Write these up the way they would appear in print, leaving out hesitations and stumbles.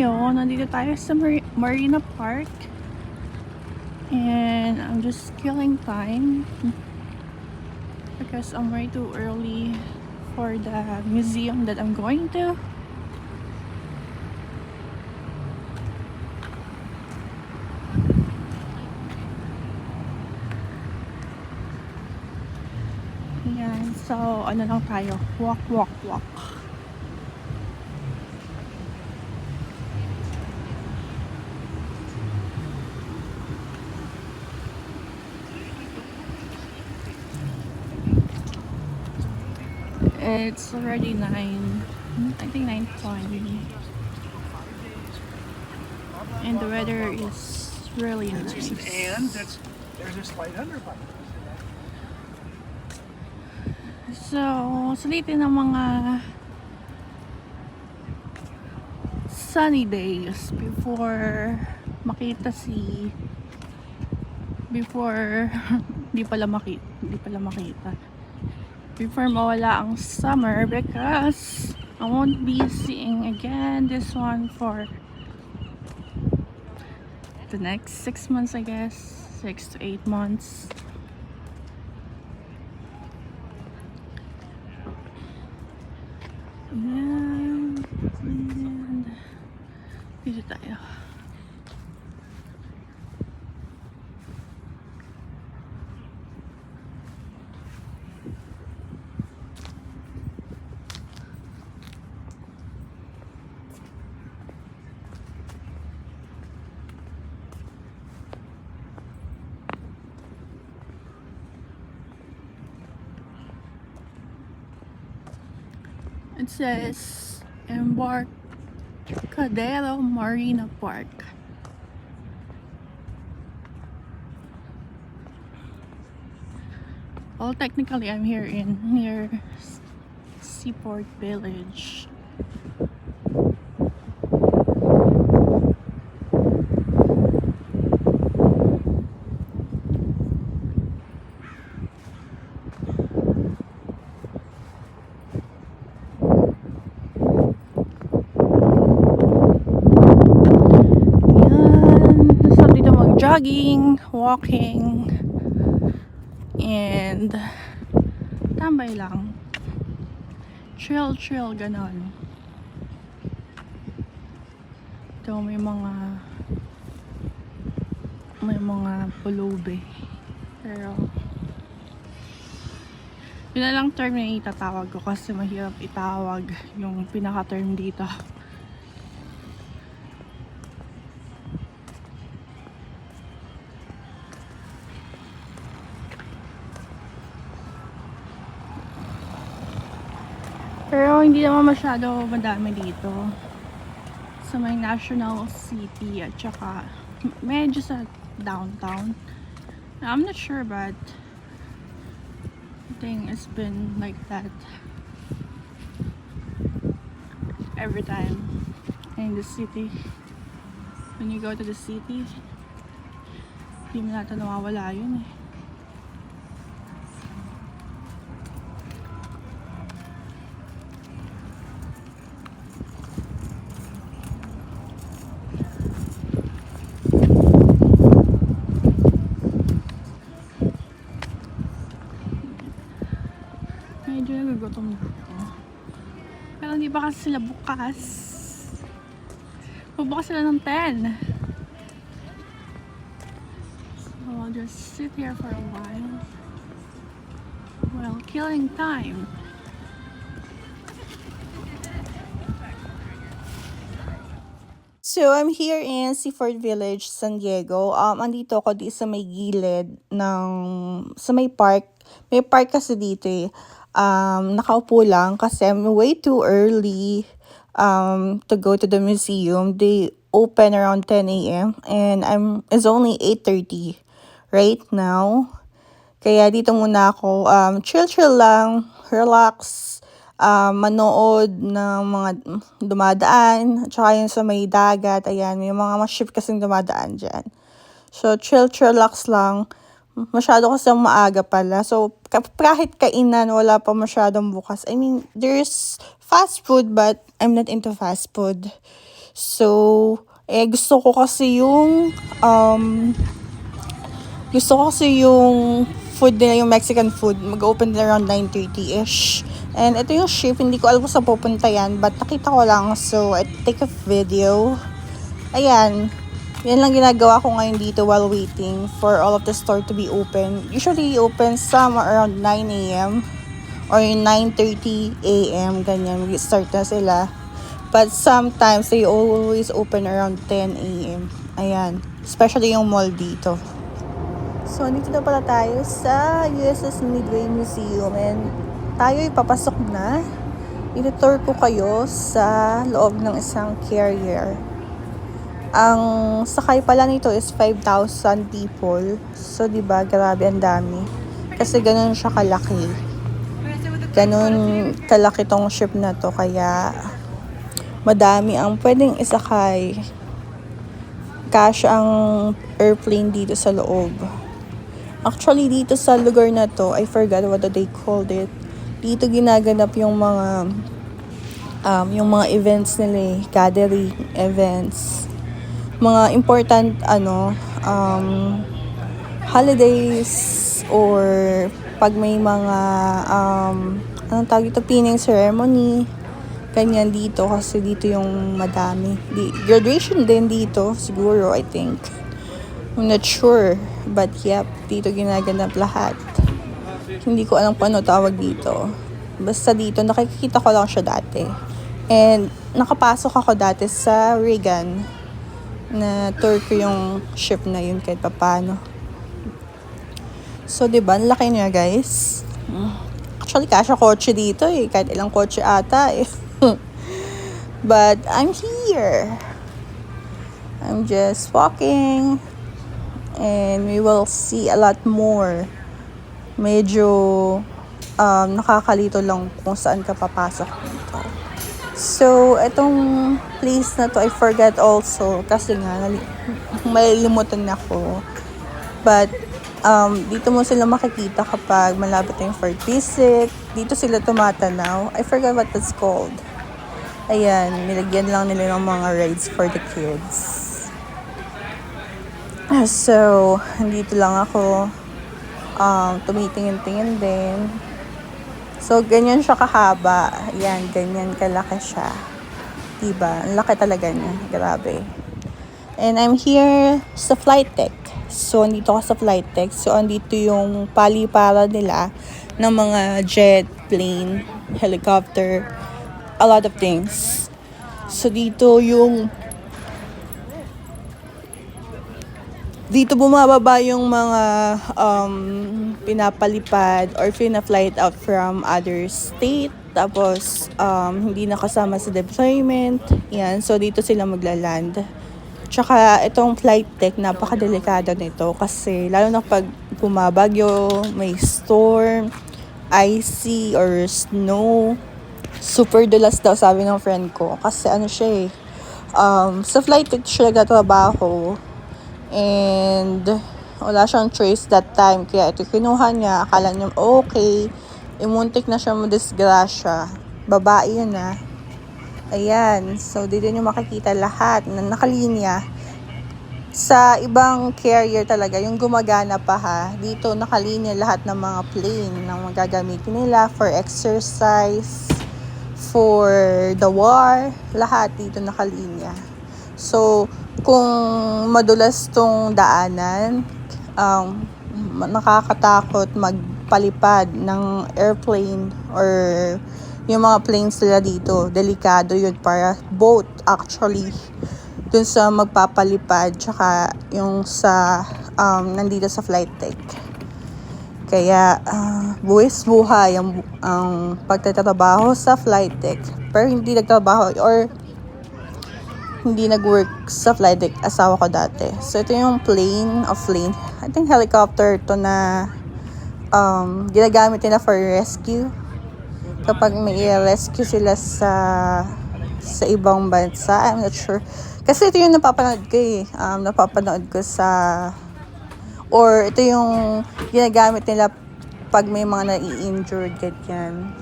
ngayon, nandito tayo sa Marina Park. And I'm just killing time because I'm way too early for the museum that I'm going to. Yan, so ano lang tayo, walk. It's already 9, I think 9:20. And the weather is really nice. And there's a slight underbite. So, sulitin ng mga sunny days before makita di pala makita before mawala ang summer, because I won't be seeing again this one for the next 6 months, I guess 6 to 8 months. And dito tayo. It says Embarcadero Marina Park. Well, technically I'm here near Seaport Village. Jogging, walking, and tambay lang. Chill, ganon. Ito may mga pulubi. Pero yun na lang term na itatawag ko kasi mahirap itawag yung pinaka-term dito. Pero hindi naman masyado madami dito sa may National City at saka medyo sa downtown. I'm not sure, but I think it's been like that every time in the city. When you go to the city, hindi mo natin nawawala yun eh. Medyo nagugutom na ako. Pero hindi pa kasi sila bukas. Bukas sila ng 10. So I'll just sit here for a while killing time. So, I'm here in Seaford Village, San Diego. Andito ako di sa may gilid sa may park. May park kasi dito eh. Nakaupo lang kasi I'm way too early to go to the museum. They open around 10 a.m. and it's only 8:30 right now. Kaya dito muna ako, chill lang, relax, manood ng mga dumadaan, tsaka yun sa may dagat, ayan, may mga ship kasing dumadaan dyan. So, chill, relax lang. Masyado kasi maaga pala. So, kahit kainan, wala pa masyadong bukas. I mean, there's fast food, but I'm not into fast food. So, gusto ko kasi yung food nila, yung Mexican food. Mag-open na around 9:30ish. And ito yung ship, hindi ko alam kung saan pupunta yan, but nakita ko lang, so I take a video. Ayan, yan lang ginagawa ko ngayon dito while waiting for all of the store to be open. Usually open some around 9 a.m. or 9:30 a.m. ganyan, mag-start na sila. But sometimes they always open around 10 a.m. Ayan, especially yung mall dito. So, dito na pala tayo sa USS Midway Museum and tayo papasok na. I-tour ko kayo sa loob ng isang carrier. Ang sakay pala nito is 5,000 people. So, diba, grabe ang dami. Kasi ganun siya kalaki. Ganun kalaki tong ship na to. Kaya, madami ang pwedeng isakay. Cash ang airplane dito sa loob. Actually, dito sa lugar na to, I forgot what they called it. Dito ginaganap yung mga events nila, gathering events. Mga important, holidays, or pag may mga, anong tawag ito, pinning ceremony. Ganyan dito, kasi dito yung madami. Graduation din dito, siguro, I think. I'm not sure. But yep, dito ginaganap lahat. Hindi ko alam paano tawag dito. Basta dito, nakikita ko lang siya dati. And nakapasok ako dati sa Reagan. Na tour ko yung ship na yun kahit papano. So, diba, ang laki niya, guys. Actually, kasya kotse dito eh. Kahit ilang kotse ata eh. But I'm here. I'm just walking. And we will see a lot more. Medyo nakakalito lang kung saan ka papasok dito. So, itong place na to, I forgot also. Kasi nga, malilimutan ako. But, dito mo sila makikita kapag malapit na yung Fort Visit. Dito sila tumatanaw. I forgot what it's called. Ayan, nilagyan lang nila ng mga rides for the kids. So, dito lang ako tumitingin-tingin din. So, ganyan siya kahaba. Ayan, ganyan kalaki siya. Diba? Ang laki talaga niya. Grabe. And I'm here sa flight deck. So, andito ako sa flight deck. So, andito yung palipara nila ng mga jet, plane, helicopter, a lot of things. So, dito bumababa yung mga pinapalipad or flight out from other state. Tapos, hindi nakasama sa deployment. Yan. So, dito sila maglaland. Tsaka, itong flight deck, napakadelikado nito. Kasi, lalo na pag bumabagyo, may storm, icy, or snow. Super dulas daw, sabi ng friend ko. Kasi, siya eh. Sa flight deck siya nagtatrabaho. And wala siyang choice that time. Kaya ito kinuha niya. Akala niya okay. Imuntik na siya madisgrasya. Babae yun ah. Ayan. So dito niyo makikita lahat na nakalinya. Sa ibang carrier talaga, yung gumagana pa ha. Dito nakalinya lahat ng mga plane na magagamitin nila for exercise, for the war. Lahat dito nakalinya. So, kung madulas tong daanan, nakakatakot magpalipad ng airplane or yung mga planes nila dito. Delikado yun para both actually dun sa magpapalipad tsaka yung sa nandito sa flight deck. Kaya buwis buhay ang pagtatrabaho sa flight deck. Pero hindi nagtrabaho or hindi nag-work sa flight deck asawa ko dati. So, ito yung plane. I think helicopter to na ginagamit nila for rescue. Kapag may rescue sila sa ibang bansa, I'm not sure. Kasi ito yung napapanood ko eh. Napapanood ko or ito yung ginagamit nila pag may mga nai-injured, ganyan.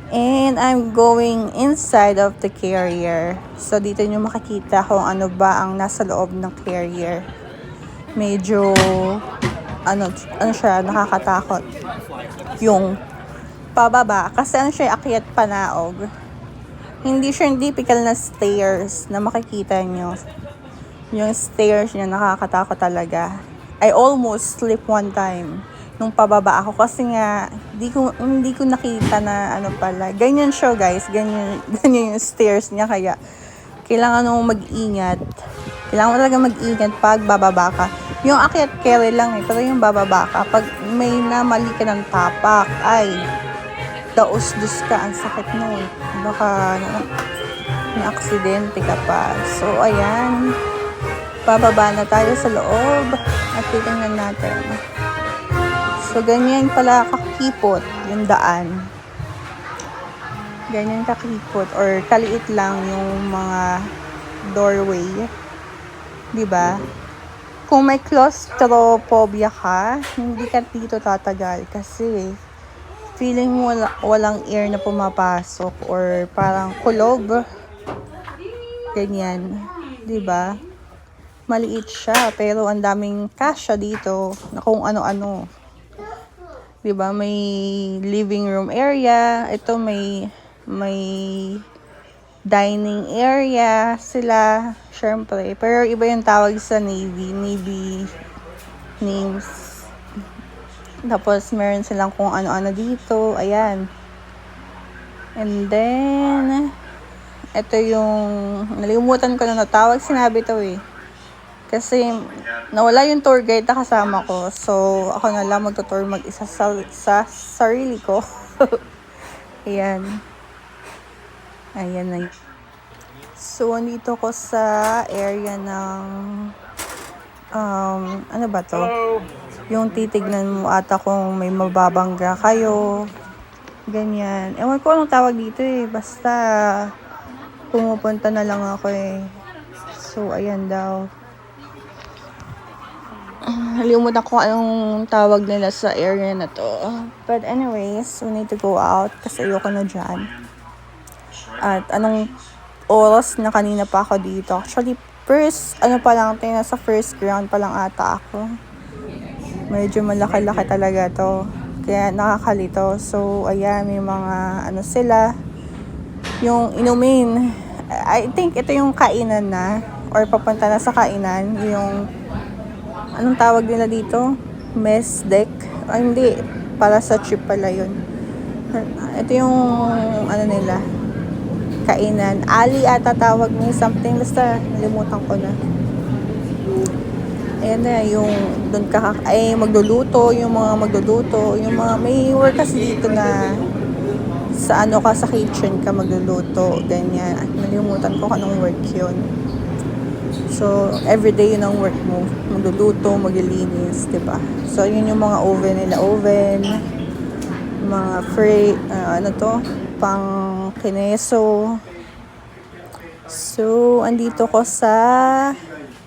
And I'm going inside of the carrier. So, dito nyo makikita kung ano ba ang nasa loob ng carrier. Medyo, ano siya, nakakatakot. Yung pababa. Kasi ano siya, akyat panaog. Hindi siya yung typical na stairs na makikita nyo. Yung stairs niya, nakakatakot talaga. I almost slipped one time nung pababa ako kasi nga hindi ko nakita na ano pala. Ganyan siya, guys. Ganyan yung stairs niya, kaya kailangan mong mag-ingat. Kailangan mo talaga mag-ingat pag bababa ka. Yung akyat carry lang pero yung bababa ka, pag may namali ka ng tapak, ay daos-dus ka, ang sakit nun. Baka na-aksidente ka pa. So, ayan. Bababa na tayo sa loob at titingnan natin. So, ganyan pala kakipot yung daan. Ganyan kakipot or kaliit lang yung mga doorway. Diba? Kung may claustrophobia ka, hindi ka dito tatagal kasi feeling mo walang air na pumapasok or parang kulob. Ganyan. Diba? Maliit siya pero ang daming kasya dito na kung ano-ano. Diba? May living room area. Ito may dining area sila. Syempre. Pero iba yung tawag sa Navy. Navy names. Tapos meron silang kung ano-ano dito. Ayan. And then ito yung nalimutan ko na natawag. Sinabi to eh. Kasi nawala yung tour guide na kasama ko. So, ako na lang magtutour mag-isa sa sarili ko. Ayan. Ayan na. So, andito ko sa area ng ano ba to? Yung titignan mo ata kung may mababangga kayo. Ganyan. Ewan ko anong tawag dito eh. Basta pumupunta na lang ako eh. So, ayan daw. Nalimutan ko anong tawag nila sa area na to. But anyways, we need to go out kasi ayoko na dyan. At anong oras na kanina pa ako dito. Actually, nasa first ground pa lang ata ako. Medyo malaki-laki talaga to. Kaya nakakalito. So, ayan, may mga sila. Yung inumin. I think ito yung kainan na. Or papunta na sa kainan. Yung anong tawag nila dito? Mess deck? Ay, hindi. Para sa trip pala yun. Ito yung, nila. Kainan. Ali ata tawag niya. Something. Basta, nalimutan ko na. Ayan na, yung doon magluluto. Yung mga magluluto. Yung mga, may work kasi dito na sa sa kitchen ka magluluto. Ganyan. Nalimutan ko anong work yun. So, everyday yun ang work mo. Magluluto, maglilinis, diba? So, yun yung mga oven nila. Oven, mga pang kineso. So, andito ko sa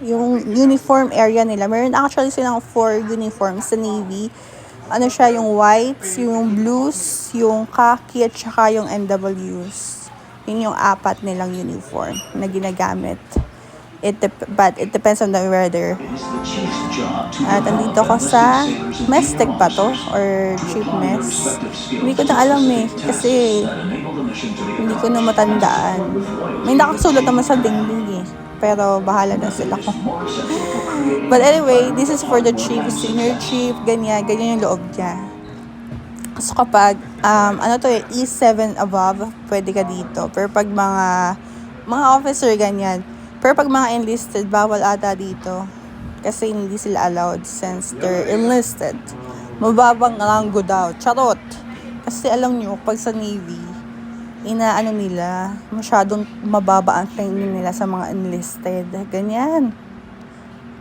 yung uniform area nila. Meron actually silang 4 uniforms sa Navy. Siya, yung whites, yung blues, yung khaki, at saka yung NWs. Yun yung 4 nilang uniform na ginagamit. But it depends on the weather. At andito ko sa mess deck ba to? Or chief mess? Hindi ko na alam eh. Kasi hindi ko na matandaan. May nakasulat naman sa dingding eh. Pero bahala na sila ko. But anyway, this is for the chief, senior chief, ganyan yung loob niya. So kapag, E7 above, pwede ka dito. Pero pag mga officer, ganyan. Pero pag mga enlisted, bawal ata dito. Kasi hindi sila allowed since they're enlisted. Mababang ranggo daw. Charot! Kasi alam nyo, pag sa Navy, nila, masyadong mababa ang training nila sa mga enlisted. Ganyan.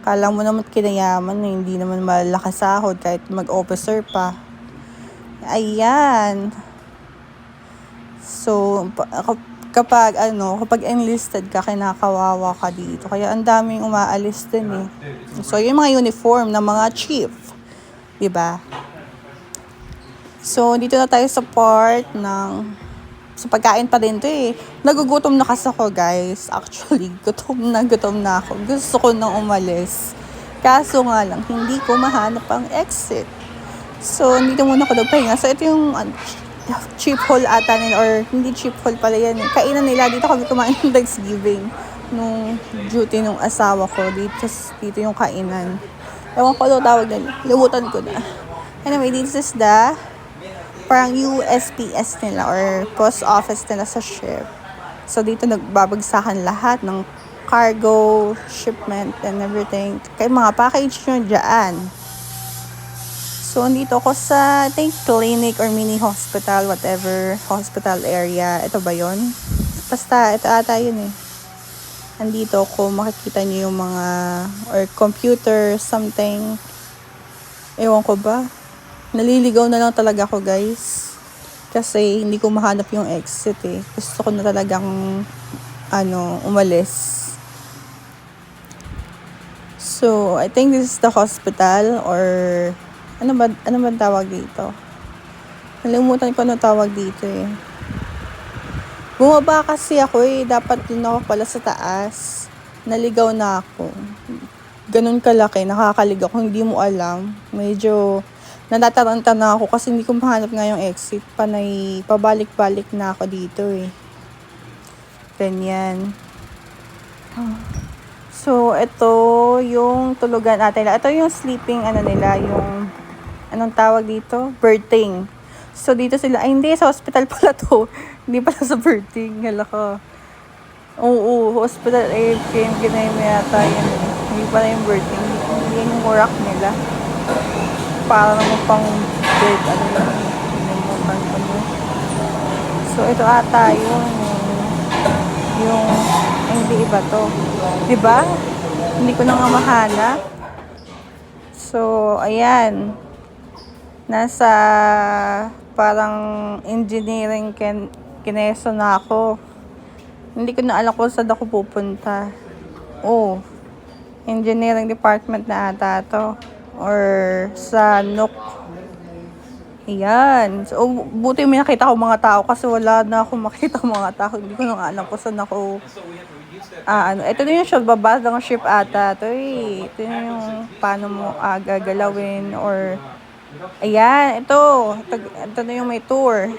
Kala mo naman kinayaman, hindi naman malaki sahod kahit mag-officer pa. Ayan. So, kapag enlisted ka, kinakawawa ka dito. Kaya ang daming umaalis din eh. So, yung mga uniform ng mga chief. Diba? So, dito na tayo sa part ng Sa pagkain pa din to eh. Nagugutom na kasi ako, guys. Actually, gutom na ako. Gusto ko nang umalis. Kaso nga lang, hindi ko mahanap ang exit. So, dito muna ako nagpahinga. So, ito yung cheap hall ata nila, or hindi cheap hall pala yan. Kainan nila, dito kami kumain ng Thanksgiving nung duty nung asawa ko. Dito yung kainan. Ewan ko daw tawag nila. Limutan ko na. Anyway, this is the parang USPS nila or post office nila sa ship. So, dito nagbabagsakan lahat ng cargo, shipment, and everything. Kaya mga package nyo dyan. So, andito ako sa, I think, clinic or mini hospital, whatever, hospital area. Ito ba yon? Basta, ito ata yun eh. Andito ako, makikita niyo yung mga, or computer, something. Ewan ko ba? Naliligaw na lang talaga ako, guys. Kasi, hindi ko mahanap yung exit eh. Gusto ko na talagang, umalis. So, I think this is the hospital, or ano ba tawag dito? Nalimutan ko ano tawag dito eh. Bumaba kasi ako eh. Dapat dun ako pala sa taas. Naligaw na ako. Ganun kalaki. Nakakaligaw kung hindi mo alam. Medyo natataranta na ako kasi hindi ko mahanap nga yung exit. Panay, pabalik-balik na ako dito eh. Ganyan. So, ito yung tulugan natin. Ito yung sleeping, nila, yung anong tawag dito? Berthing. So, dito sila, ay hindi, sa hospital pala to. Hindi pala sa berthing. Hala ka. Oo, hospital, ginay mo yata yun. Hindi pala yung berthing. Hindi yung rack nila. Para naman pang bed, yun. Pinimutan ko mo. So, ito ata yung hindi iba to. Diba? Hindi ko na nga mahanap. So, ayan. Nasa parang engineering kineso na ako. Hindi ko na alam kung saan ako pupunta. Oh, engineering department na ata to. Or sa NUC. Ayan. So, buti may nakita ko mga tao kasi wala na ako makita mga tao. Hindi ko na alam kung saan ako. Ito na yung baba ng ship ata. Ito na yung paano mo gagalawin or ayan, ito na yung may tour.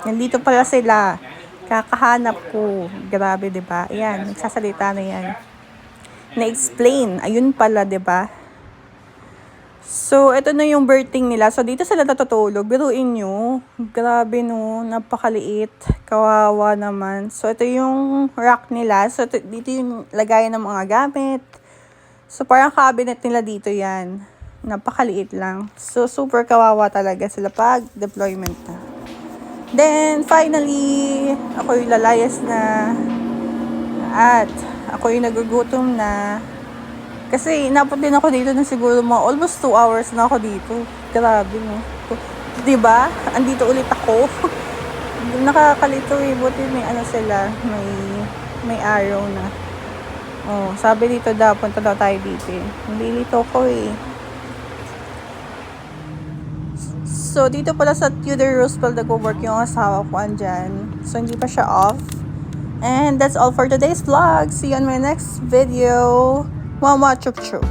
Nandito pala sila. Kakahanap ko. Grabe, diba? Ayan, nagsasalita na yan. Na-explain. Ayun pala, diba? So, ito na yung berthing nila. So, dito sila natutulog. Biruin nyo. Grabe, no. Napakaliit. Kawawa naman. So, ito yung rack nila. So, dito yung lagayan ng mga gamit. So, parang cabinet nila dito yan. Napakaliit lang. So, super kawawa talaga sila pag deployment na. Then, finally, ako yung lalayas na. At, ako yung nagugutom na. Kasi, inabot din ako dito na siguro mga almost 2 hours na ako dito. Grabe, no? Diba? Andito ulit ako. Nakakalito eh. Buti may sila. May arrow na. Oh, sabi dito daw, punta daw tayo dito eh. Nalilito ko eh. So, dito pala sa Theodore Roosevelt nag-work yung asawa ko andyan. So, hindi pa siya off. And that's all for today's vlog. See you on my next video. Mama chup chup.